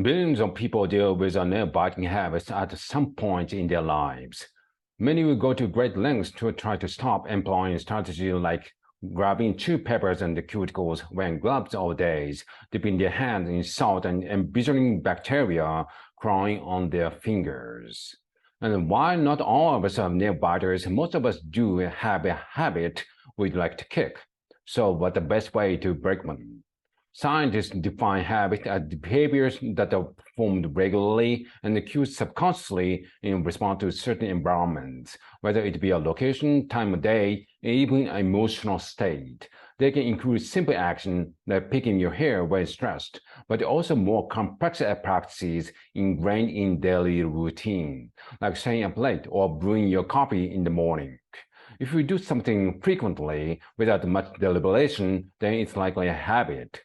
Billions of people deal with nail-biting habits at some point in their lives. Many will go to great lengths to try to stop employing strategies like grabbing chewed peppers and cuticles, wearing gloves all days, dipping their hands in salt and embezzling bacteria crawling on their fingers. And while not all of us are nail biters, most of us do have a habit we'd like to kick. So what's the best way to break one? Scientists define habits as behaviors that are performed regularly and cued subconsciously in response to certain environments, whether it be a location, time of day, and even an emotional state. They can include simple actions like picking your hair when stressed, but also more complex practices ingrained in daily routine, like staying up late or brewing your coffee in the morning. If you do something frequently without much deliberation, then it's likely a habit.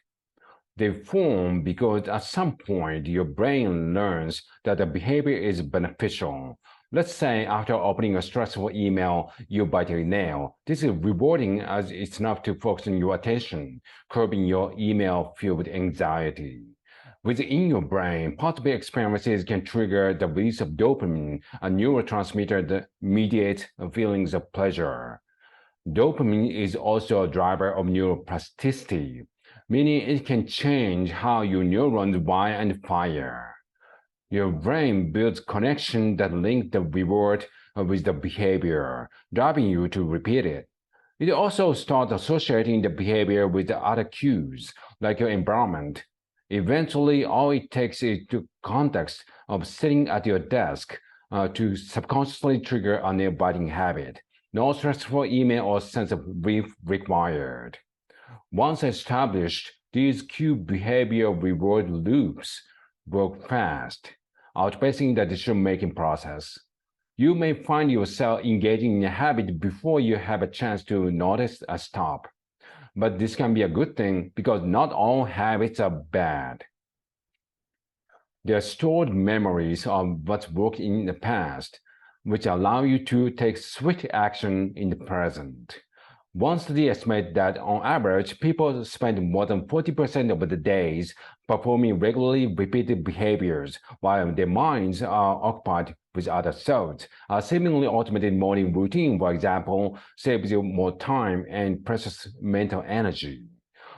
They form because at some point your brain learns that the behavior is beneficial. Let's say after opening a stressful email, you bite your nail. This is rewarding as it's enough to focus on your attention, curbing your email-filled anxiety. Within your brain, possible experiences can trigger the release of dopamine, a neurotransmitter that mediates feelings of pleasure. Dopamine is also a driver of neuroplasticity, meaning it can change how your neurons wire and fire. Your brain builds connections that link the reward with the behavior, driving you to repeat it. It also starts associating the behavior with the other cues, like your environment. Eventually, all it takes is the context of sitting at your desk to subconsciously trigger a nail-biting habit. No stressful email or sense of relief required. Once established, these cue behavior reward loops work fast, outpacing the decision-making process. You may find yourself engaging in a habit before you have a chance to notice a stop. But this can be a good thing because not all habits are bad. They are stored memories of what's worked in the past, which allow you to take swift action in the present. One study estimates that on average, people spend more than 40% of the days performing regularly repeated behaviors, while their minds are occupied with other thoughts. A seemingly automated morning routine, for example, saves you more time and precious mental energy.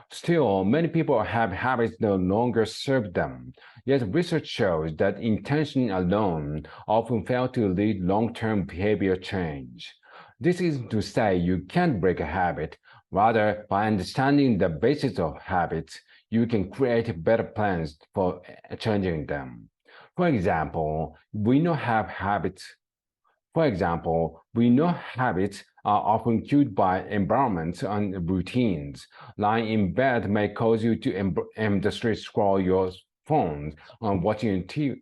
Still, many people have habits no longer serve them. Yet research shows that intention alone often fails to lead long-term behavior change. This isn't to say you can't break a habit. Rather, by understanding the basis of habits, you can create better plans for changing them. For example, we know habits are often cued by environments and routines. Lying in bed may cause you to aimlessly scroll your phone on watching TV.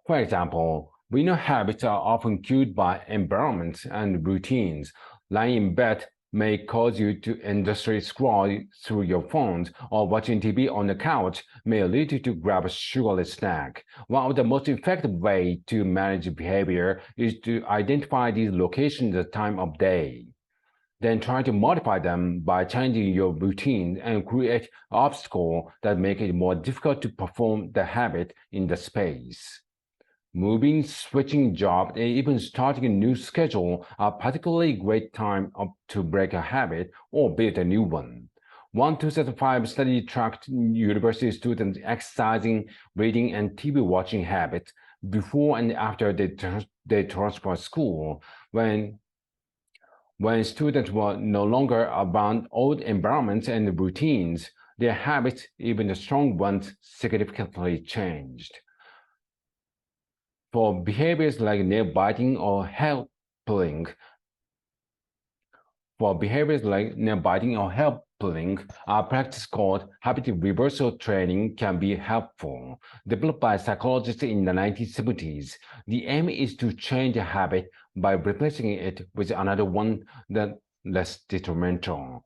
For example, we know habits are often cued by environments and routines. Lying in bed may cause you to endlessly scroll through your phones, or watching TV on the couch may lead you to grab a sugarless snack. One of the most effective ways to manage behavior is to identify these locations at the time of day. Then try to modify them by changing your routine and create obstacles that make it more difficult to perform the habit in the space. Moving, switching jobs, and even starting a new schedule are particularly great time to break a habit or build a new one. One 2005 study tracked university students' exercising, reading, and TV watching habits before and after they transferred school. When students were no longer around old environments and routines, their habits, even the strong ones, significantly changed. For behaviors like nail biting or hair pulling, a practice called habit reversal training can be helpful. Developed by psychologists in the 1970s, the aim is to change a habit by replacing it with another one that's less detrimental.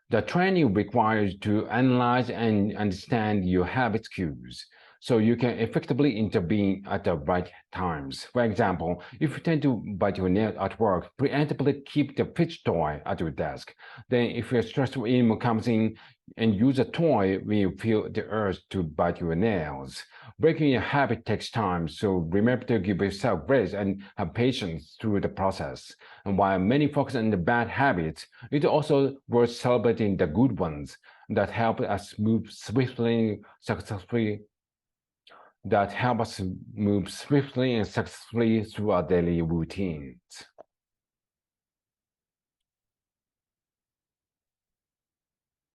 The training requires you to analyze and understand your habit cues. so you can effectively intervene at the right times. For example, if you tend to bite your nail at work, preemptively keep the fish toy at your desk. Then if a stressful email comes in and use a toy when you feel the urge to bite your nails. Breaking a habit takes time, so remember to give yourself grace and have patience through the process. And while many focus on the bad habits, it's also worth celebrating the good ones that help us move swiftly and successfully through our daily routines.